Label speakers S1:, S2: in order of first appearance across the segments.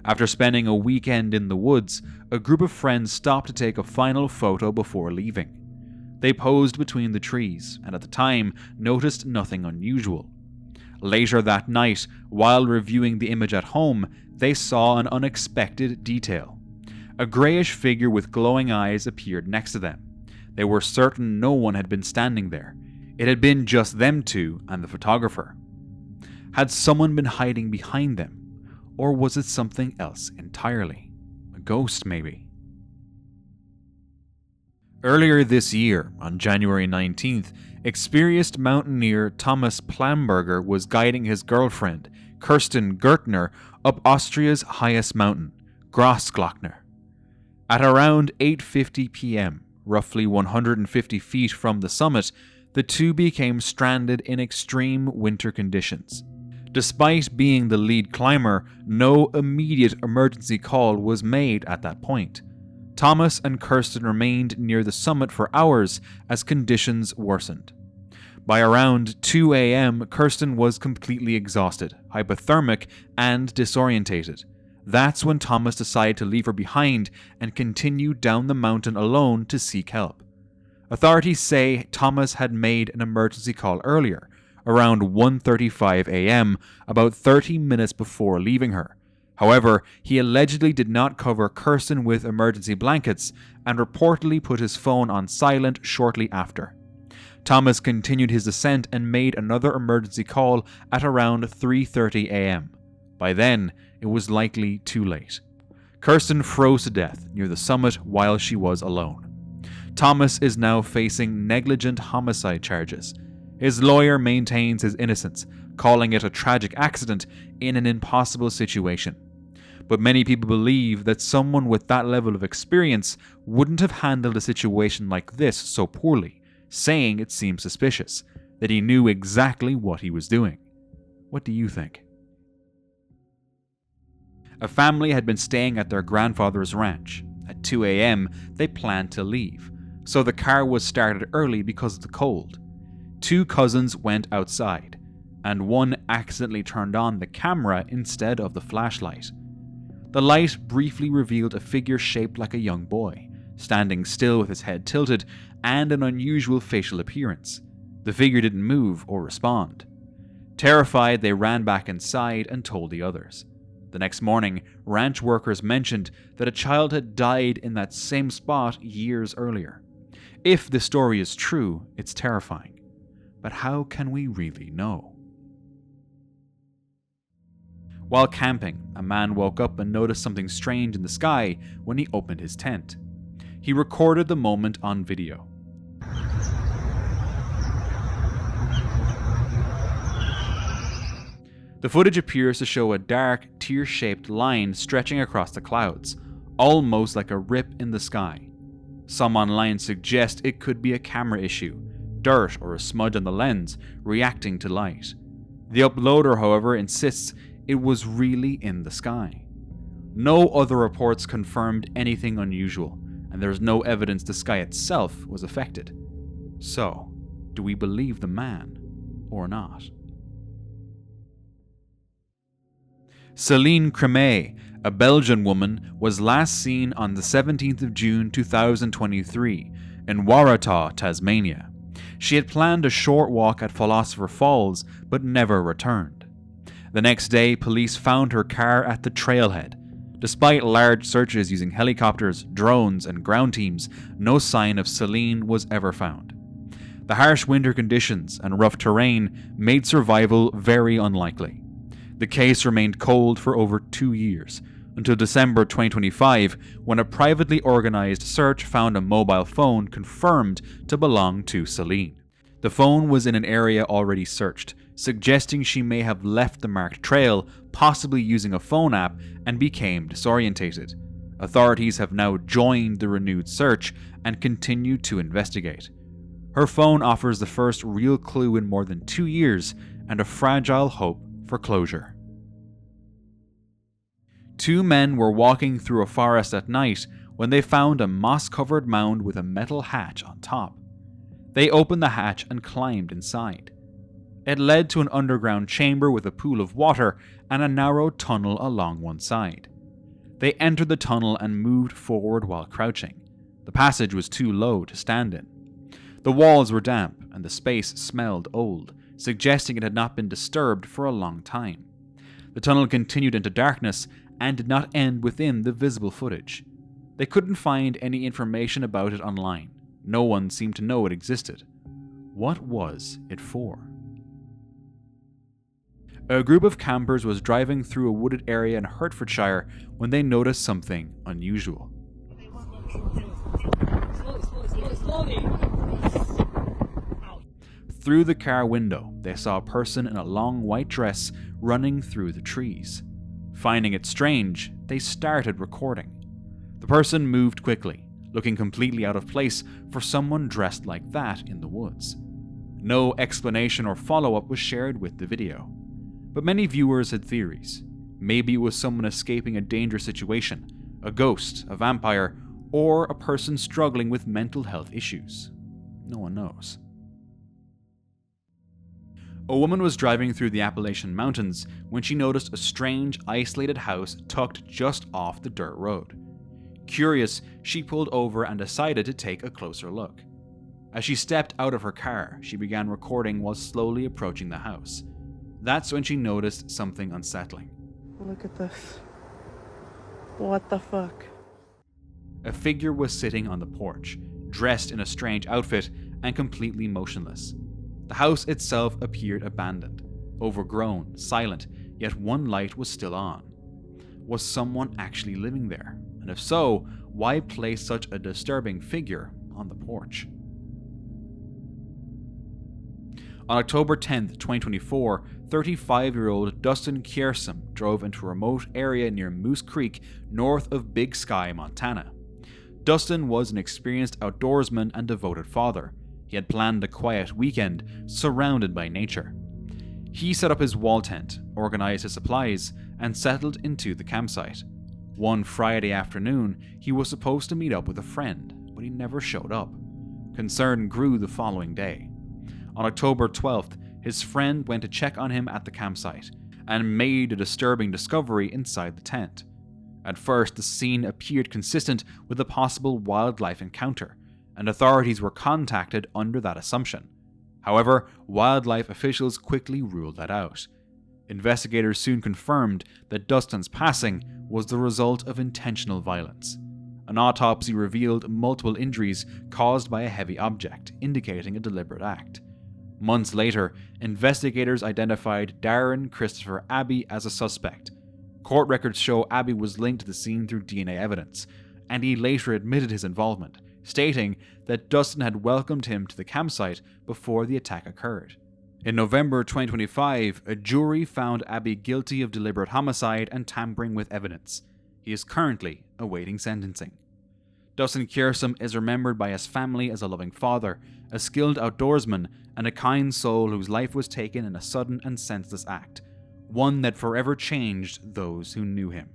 S1: After spending a weekend in the woods, a group of friends stopped to take a final photo before leaving. They posed between the trees and at the time noticed nothing unusual. Later that night, while reviewing the image at home, they saw an unexpected detail. A greyish figure with glowing eyes appeared next to them. They were certain no one had been standing there. It had been just them two and the photographer. Had someone been hiding behind them? Or was it something else entirely? A ghost, maybe? Earlier this year, on January 19th, experienced mountaineer Thomas Plamberger was guiding his girlfriend, Kirsten Gertner, up Austria's highest mountain, Grossglockner. At around 8:50 p.m., roughly 150 feet from the summit, the two became stranded in extreme winter conditions. Despite being the lead climber, no immediate emergency call was made at that point. Thomas and Kirsten remained near the summit for hours as conditions worsened. By around 2 a.m., Kirsten was completely exhausted, hypothermic, and disorientated. That's when Thomas decided to leave her behind and continue down the mountain alone to seek help. Authorities say Thomas had made an emergency call earlier, around 1:35 a.m., about 30 minutes before leaving her. However, he allegedly did not cover Kirsten with emergency blankets and reportedly put his phone on silent shortly after. Thomas continued his descent and made another emergency call at around 3:30 a.m. By then, it was likely too late. Kirsten froze to death near the summit while she was alone. Thomas is now facing negligent homicide charges. His lawyer maintains his innocence, calling it a tragic accident in an impossible situation. But many people believe that someone with that level of experience wouldn't have handled a situation like this so poorly, saying it seems suspicious, that he knew exactly what he was doing. What do you think? A family had been staying at their grandfather's ranch. At 2 a.m., they planned to leave, so the car was started early because of the cold. Two cousins went outside, and one accidentally turned on the camera instead of the flashlight. The light briefly revealed a figure shaped like a young boy, standing still with his head tilted and an unusual facial appearance. The figure didn't move or respond. Terrified, they ran back inside and told the others. The next morning, ranch workers mentioned that a child had died in that same spot years earlier. If the story is true, it's terrifying. But how can we really know? While camping, a man woke up and noticed something strange in the sky when he opened his tent. He recorded the moment on video. The footage appears to show a dark, tear-shaped line stretching across the clouds, almost like a rip in the sky. Some online suggest it could be a camera issue, dirt or a smudge on the lens reacting to light. The uploader, however, insists it was really in the sky. No other reports confirmed anything unusual, and there's no evidence the sky itself was affected. So, do we believe the man or not? Céline Crémet, a Belgian woman, was last seen on the 17th of June 2023 in Waratah, Tasmania. She had planned a short walk at Philosopher Falls but never returned. The next day, police found her car at the trailhead. Despite large searches using helicopters, drones, and ground teams, no sign of Céline was ever found. The harsh winter conditions and rough terrain made survival very unlikely. The case remained cold for over 2 years, until December 2025, when a privately organized search found a mobile phone confirmed to belong to Céline. The phone was in an area already searched, suggesting she may have left the marked trail, possibly using a phone app, and became disorientated. Authorities have now joined the renewed search and continue to investigate. Her phone offers the first real clue in more than 2 years and a fragile hope for closure. 2 men were walking through a forest at night when they found a moss-covered mound with a metal hatch on top. They opened the hatch and climbed inside. It led to an underground chamber with a pool of water and a narrow tunnel along one side. They entered the tunnel and moved forward while crouching. The passage was too low to stand in. The walls were damp and the space smelled old, suggesting it had not been disturbed for a long time. The tunnel continued into darkness and did not end within the visible footage. They couldn't find any information about it online. No one seemed to know it existed. What was it for? A group of campers was driving through a wooded area in Hertfordshire when they noticed something unusual. Slowly. Through the car window, they saw a person in a long white dress running through the trees. Finding it strange, they started recording. The person moved quickly, looking completely out of place for someone dressed like that in the woods. No explanation or follow-up was shared with the video. But many viewers had theories. Maybe it was someone escaping a dangerous situation, a ghost, a vampire, or a person struggling with mental health issues. No one knows. A woman was driving through the Appalachian Mountains when she noticed a strange, isolated house tucked just off the dirt road. Curious, she pulled over and decided to take a closer look. As she stepped out of her car, she began recording while slowly approaching the house. That's when she noticed something unsettling.
S2: Look at this. What the fuck?
S1: A figure was sitting on the porch, dressed in a strange outfit and completely motionless. The house itself appeared abandoned, overgrown, silent, yet one light was still on. Was someone actually living there? And if so, why place such a disturbing figure on the porch? On October 10th, 2024, 35-year-old Dustin Kiersum drove into a remote area near Moose Creek, north of Big Sky, Montana. Dustin was an experienced outdoorsman and devoted father. He had planned a quiet weekend, surrounded by nature. He set up his wall tent, organized his supplies, and settled into the campsite. One Friday afternoon, he was supposed to meet up with a friend, but he never showed up. Concern grew the following day. On October 12th, his friend went to check on him at the campsite, and made a disturbing discovery inside the tent. At first, the scene appeared consistent with a possible wildlife encounter, and authorities were contacted under that assumption. However, wildlife officials quickly ruled that out. Investigators soon confirmed that Dustin's passing was the result of intentional violence. An autopsy revealed multiple injuries caused by a heavy object, indicating a deliberate act. Months later, investigators identified Darren Christopher Abbey as a suspect. Court records show Abbey was linked to the scene through DNA evidence, and he later admitted his involvement, stating that Dustin had welcomed him to the campsite before the attack occurred. In November 2025, a jury found Abbey guilty of deliberate homicide and tampering with evidence. He is currently awaiting sentencing. Dustin Kiersum is remembered by his family as a loving father, a skilled outdoorsman, and a kind soul whose life was taken in a sudden and senseless act, one that forever changed those who knew him.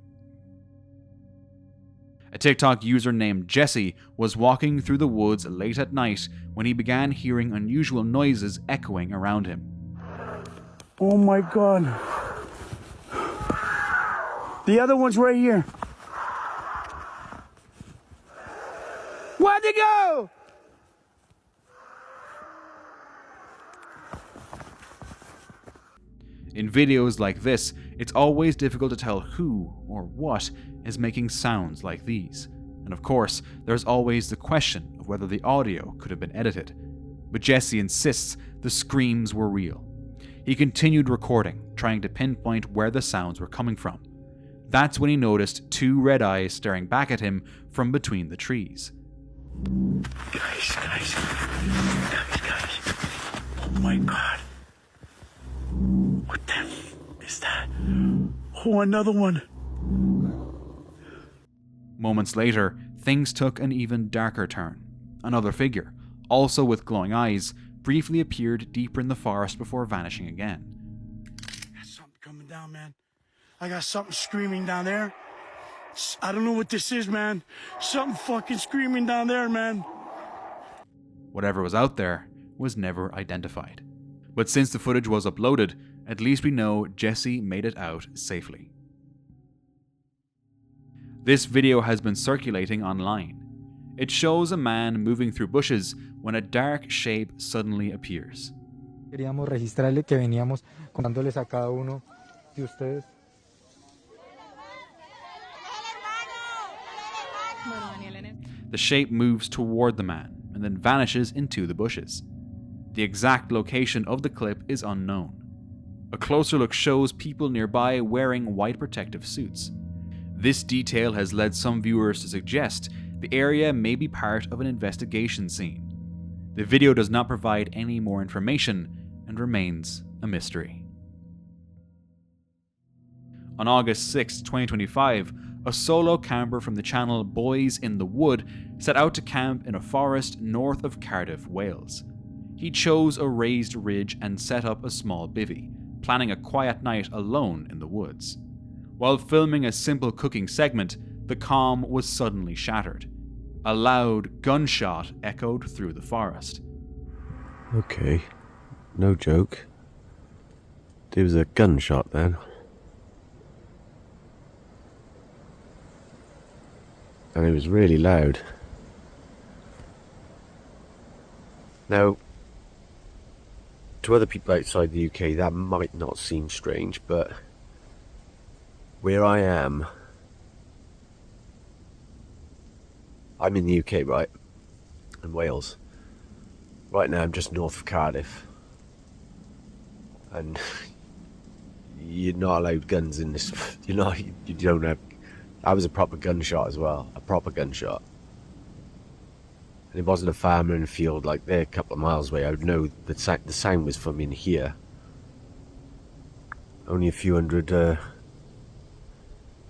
S1: A TikTok user named Jesse was walking through the woods late at night when he began hearing unusual noises echoing around him.
S2: Oh my god. The other one's right here. Where'd they go?
S1: In videos like this, it's always difficult to tell who or what is making sounds like these. And of course, there's always the question of whether the audio could have been edited. But Jesse insists the screams were real. He continued recording, trying to pinpoint where the sounds were coming from. That's when he noticed two red eyes staring back at him from between the trees.
S2: Guys. Oh my god. What the f is that? Oh, another one.
S1: Moments later, things took an even darker turn. Another figure, also with glowing eyes, briefly appeared deeper in the forest before vanishing again.
S2: I got something coming down, man. I got something screaming down there. I don't know what this is, man. Something fucking screaming down there, man.
S1: Whatever was out there was never identified. But since the footage was uploaded, at least we know Jesse made it out safely. This video has been circulating online. It shows a man moving through bushes when a dark shape suddenly appears.
S3: Queríamos registrarle que veníamos contándoles a cada uno de ustedes.
S1: The shape moves toward the man and then vanishes into the bushes. The exact location of the clip is unknown. A closer look shows people nearby wearing white protective suits. This detail has led some viewers to suggest the area may be part of an investigation scene. The video does not provide any more information and remains a mystery. On August 6, 2025, a solo camper from the channel Boys in the Wood set out to camp in a forest north of Cardiff, Wales. He chose a raised ridge and set up a small bivvy, planning a quiet night alone in the woods. While filming a simple cooking segment, the calm was suddenly shattered. A loud gunshot echoed through the forest.
S4: Okay, no joke. There was a gunshot then. And it was really loud. Now, to other people outside the UK, that might not seem strange, but where I am, I'm in the UK, right? In Wales. Right now, I'm just north of Cardiff. And you're not allowed guns in this. You don't have. That was a proper gunshot as well. A proper gunshot. And it wasn't a farmer in a field like there a couple of miles away. I would know that the sound was from in here. Only a few hundred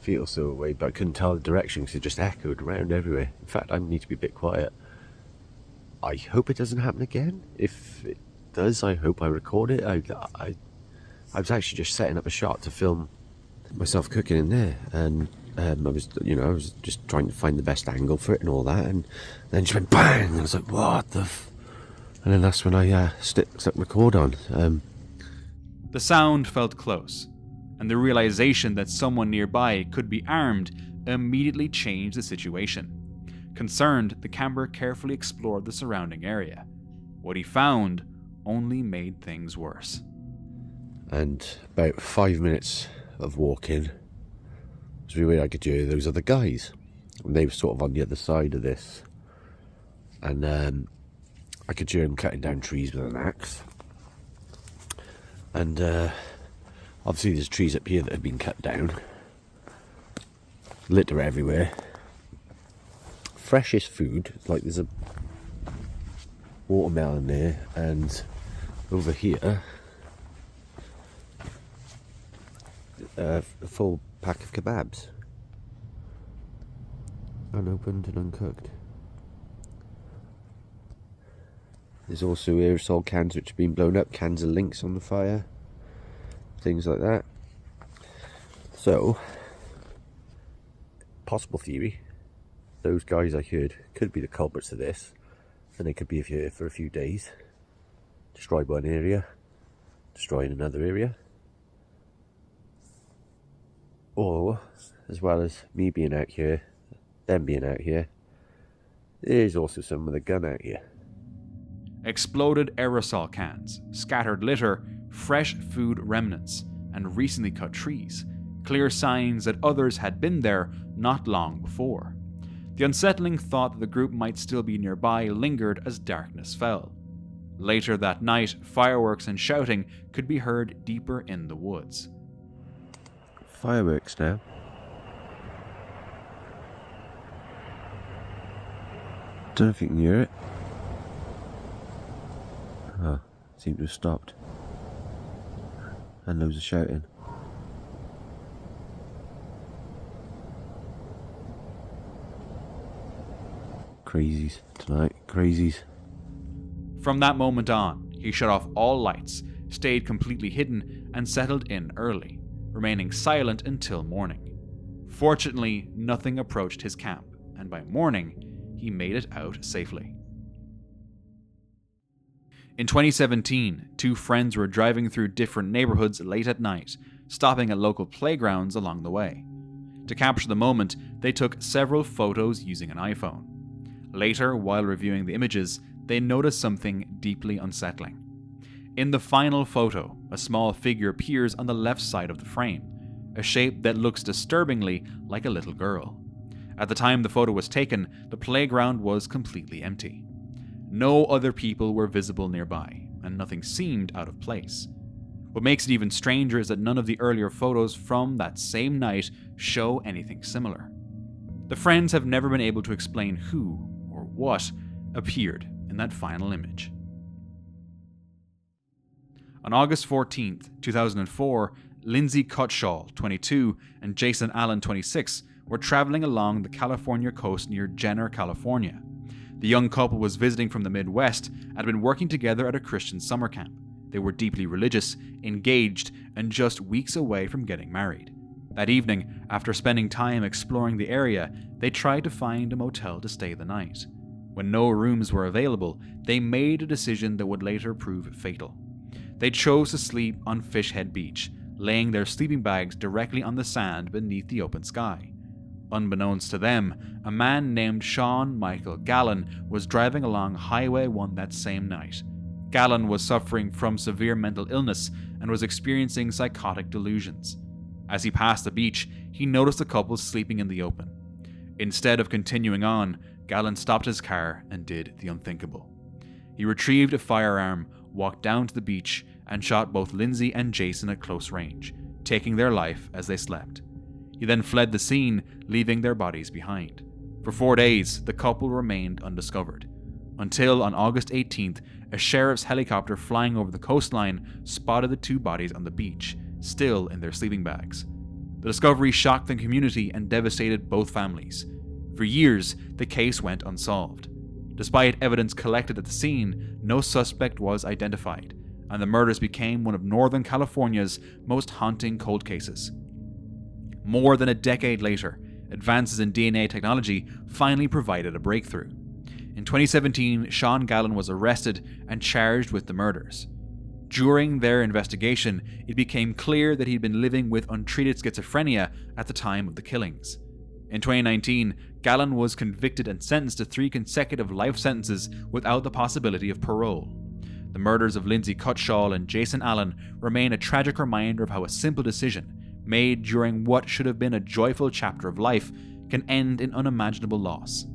S4: feet or so away, but I couldn't tell the direction because it just echoed around everywhere. In fact, I need to be a bit quiet. I hope it doesn't happen again. If it does, I hope I record it. I was actually just setting up a shot to film myself cooking in there, and I was just trying to find the best angle for it and all that, and then just went bang, and I was like, what the and then that's when I stuck record on.
S1: The sound felt close, and the realization that someone nearby could be armed immediately changed the situation. Concerned, the camper carefully explored the surrounding area. What he found only made things worse.
S4: And about 5 minutes of walking, was really I could hear those other guys. And they were sort of on the other side of this. And I could hear them cutting down trees with an axe. And obviously there's trees up here that have been cut down. Litter everywhere. Freshest food, like there's a watermelon there, and over here a full pack of kebabs, unopened and uncooked. There's also aerosol cans which have been blown up, cans of Lynx on the fire, things like that. So, possible theory, those guys I heard could be the culprits of this, and they could be here for a few days, destroy one area, destroy another area. Or, as well as me being out here, them being out here, there's also someone with a gun out here.
S1: Exploded aerosol cans, scattered litter, fresh food remnants, and recently cut trees, clear signs that others had been there not long before. The unsettling thought that the group might still be nearby lingered as darkness fell. Later that night, fireworks and shouting could be heard deeper in the woods.
S4: Fireworks now. Don't know if you can hear it. Oh, seemed to have stopped. And loads of shouting. Crazies tonight, crazies.
S1: From that moment on, he shut off all lights, stayed completely hidden, and settled in early, remaining silent until morning. Fortunately, nothing approached his camp, and by morning, he made it out safely. In 2017, two friends were driving through different neighborhoods late at night, stopping at local playgrounds along the way. To capture the moment, they took several photos using an iPhone. Later, while reviewing the images, they noticed something deeply unsettling. In the final photo, a small figure appears on the left side of the frame, a shape that looks disturbingly like a little girl. At the time the photo was taken, the playground was completely empty. No other people were visible nearby, and nothing seemed out of place. What makes it even stranger is that none of the earlier photos from that same night show anything similar. The friends have never been able to explain who or what appeared in that final image. On August 14th, 2004, Lindsay Cutshall, 22, and Jason Allen, 26, were traveling along the California coast near Jenner, California. The young couple was visiting from the Midwest and had been working together at a Christian summer camp. They were deeply religious, engaged, and just weeks away from getting married. That evening, after spending time exploring the area, they tried to find a motel to stay the night. When no rooms were available, they made a decision that would later prove fatal. They chose to sleep on Fishhead Beach, laying their sleeping bags directly on the sand beneath the open sky. Unbeknownst to them, a man named Sean Michael Gallen was driving along Highway 1 that same night. Gallen was suffering from severe mental illness and was experiencing psychotic delusions. As he passed the beach, he noticed the couple sleeping in the open. Instead of continuing on, Gallen stopped his car and did the unthinkable. He retrieved a firearm, walked down to the beach, and shot both Lindsay and Jason at close range, taking their life as they slept. He then fled the scene, leaving their bodies behind. For 4 days, the couple remained undiscovered, until on August 18th, a sheriff's helicopter flying over the coastline spotted the two bodies on the beach, still in their sleeping bags. The discovery shocked the community and devastated both families. For years, the case went unsolved. Despite evidence collected at the scene, no suspect was identified, and the murders became one of Northern California's most haunting cold cases. More than a decade later, advances in DNA technology finally provided a breakthrough. In 2017, Sean Gallen was arrested and charged with the murders. During their investigation, it became clear that he'd been living with untreated schizophrenia at the time of the killings. In 2019, Gallen was convicted and sentenced to 3 consecutive life sentences without the possibility of parole. The murders of Lindsay Cutshall and Jason Allen remain a tragic reminder of how a simple decision, made during what should have been a joyful chapter of life, can end in unimaginable loss.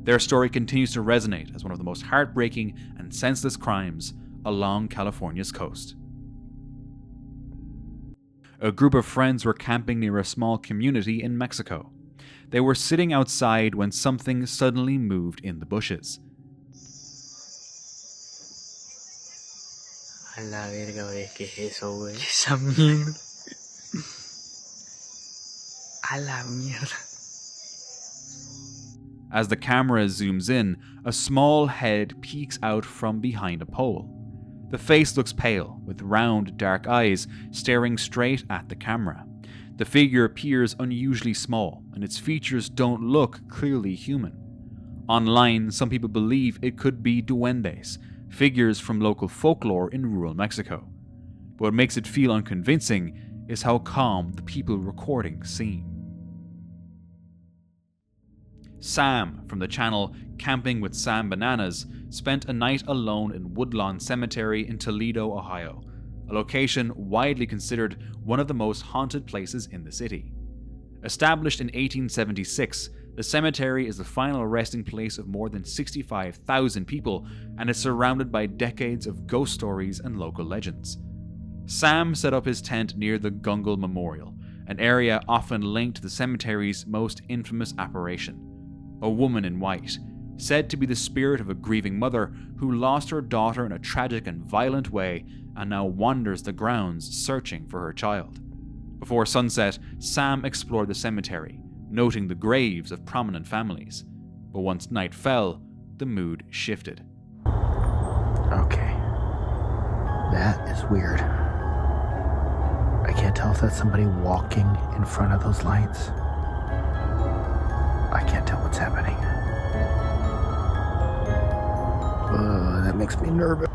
S1: Their story continues to resonate as one of the most heartbreaking and senseless crimes along California's coast. A group of friends were camping near a small community in Mexico. They were sitting outside when something suddenly moved in the bushes.
S5: A la verga, güey, ¿qué es eso, güey? Esa mierda. A la mierda.
S1: As the camera zooms in, a small head peeks out from behind a pole. The face looks pale, with round, dark eyes staring straight at the camera. The figure appears unusually small, and its features don't look clearly human. Online, some people believe it could be duendes, figures from local folklore in rural Mexico. But what makes it feel unconvincing is how calm the people recording seem. Sam, from the channel Camping with Sam Bananas, spent a night alone in Woodlawn Cemetery in Toledo, Ohio, a location widely considered one of the most haunted places in the city. Established in 1876, the cemetery is the final resting place of more than 65,000 people and is surrounded by decades of ghost stories and local legends. Sam set up his tent near the Gungle Memorial, an area often linked to the cemetery's most infamous apparition, a woman in white, said to be the spirit of a grieving mother who lost her daughter in a tragic and violent way and now wanders the grounds searching for her child. Before sunset, Sam explored the cemetery, noting the graves of prominent families. But once night fell, the mood shifted.
S5: Okay. That is weird. I can't tell if that's somebody walking in front of those lights. I can't tell what's happening. That makes me nervous.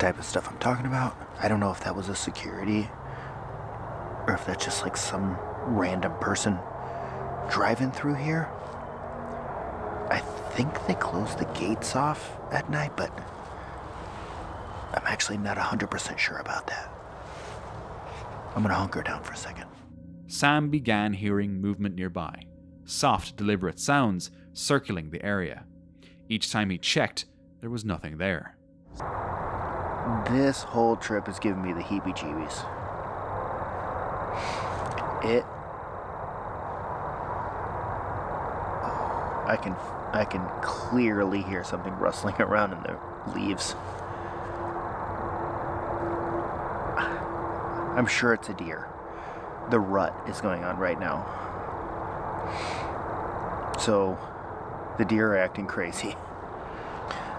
S5: type of stuff I'm talking about. I don't know if that was a security or if that's just like some random person driving through here. I think they close the gates off at night, but I'm actually not 100% sure about that. I'm gonna hunker down for a second.
S1: Sam began hearing movement nearby, soft, deliberate sounds circling the area. Each time he checked, there was nothing there.
S5: This whole trip is giving me the heebie-jeebies. I can clearly hear something rustling around in the leaves. I'm sure it's a deer. The rut is going on right now. So, the deer are acting crazy.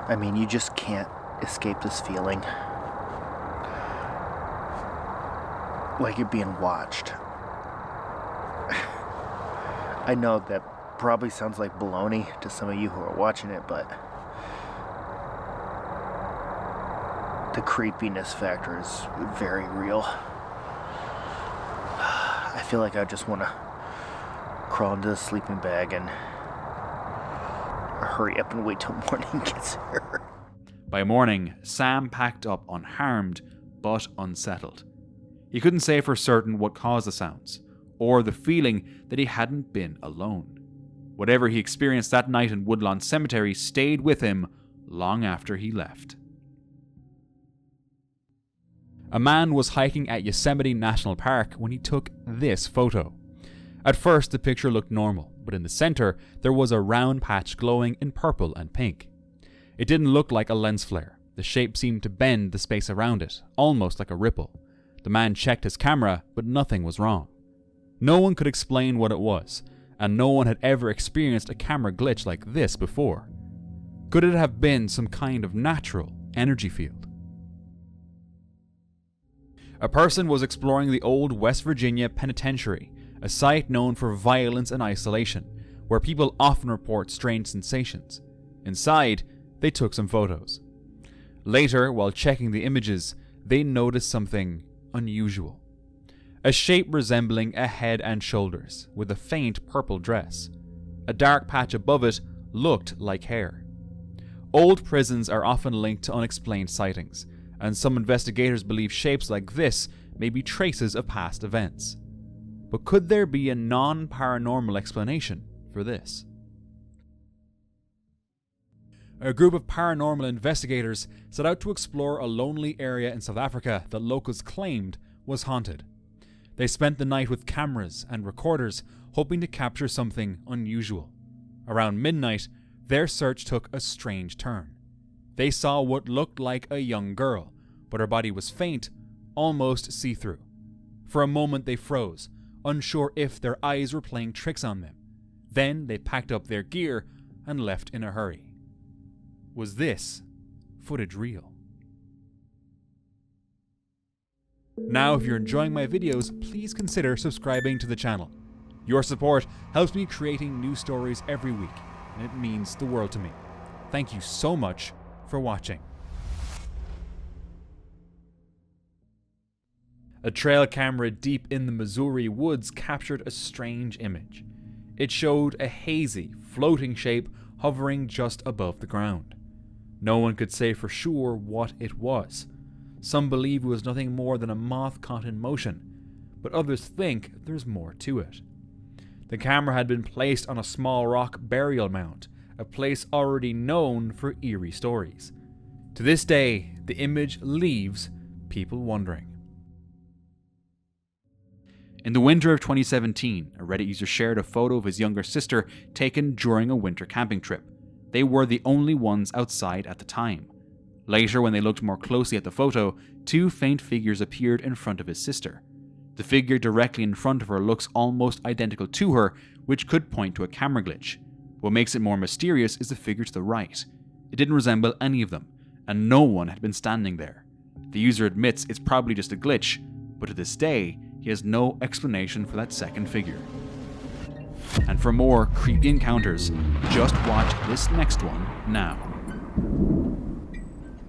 S5: I mean, you just can't escape this feeling. Like you're being watched. I know that probably sounds like baloney to some of you who are watching it, but the creepiness factor is very real. I feel like I just want to crawl into the sleeping bag and hurry up and wait till morning gets here.
S1: By morning, Sam packed up unharmed, but unsettled. He couldn't say for certain what caused the sounds, or the feeling that he hadn't been alone. Whatever he experienced that night in Woodlawn Cemetery stayed with him long after he left. A man was hiking at Yosemite National Park when he took this photo. At first, the picture looked normal, but in the center, there was a round patch glowing in purple and pink. It didn't look like a lens flare. The shape seemed to bend the space around it, almost like a ripple. The man checked his camera, but nothing was wrong. No one could explain what it was, and no one had ever experienced a camera glitch like this before. Could it have been some kind of natural energy field? A person was exploring the old West Virginia penitentiary, a site known for violence and isolation, where people often report strange sensations. Inside, they took some photos. Later, while checking the images, they noticed something unusual. A shape resembling a head and shoulders, with a faint purple dress. A dark patch above it looked like hair. Old prisons are often linked to unexplained sightings, and some investigators believe shapes like this may be traces of past events. But could there be a non-paranormal explanation for this? A group of paranormal investigators set out to explore a lonely area in South Africa that locals claimed was haunted. They spent the night with cameras and recorders, hoping to capture something unusual. Around midnight, their search took a strange turn. They saw what looked like a young girl, but her body was faint, almost see-through. For a moment they froze, unsure if their eyes were playing tricks on them. Then they packed up their gear and left in a hurry. Was this footage real? Now, if you're enjoying my videos, please consider subscribing to the channel. Your support helps me creating new stories every week, and it means the world to me. Thank you so much for watching. A trail camera deep in the Missouri woods captured a strange image. It showed a hazy, floating shape hovering just above the ground. No one could say for sure what it was. Some believe it was nothing more than a moth caught in motion, but others think there's more to it. The camera had been placed on a small rock burial mound, a place already known for eerie stories. To this day, the image leaves people wondering. In the winter of 2017, a Reddit user shared a photo of his younger sister taken during a winter camping trip. They were the only ones outside at the time. Later, when they looked more closely at the photo, two faint figures appeared in front of his sister. The figure directly in front of her looks almost identical to her, which could point to a camera glitch. What makes it more mysterious is the figure to the right. It didn't resemble any of them, and no one had been standing there. The user admits it's probably just a glitch, but to this day, he has no explanation for that second figure. And for more creepy encounters, just watch this next one now.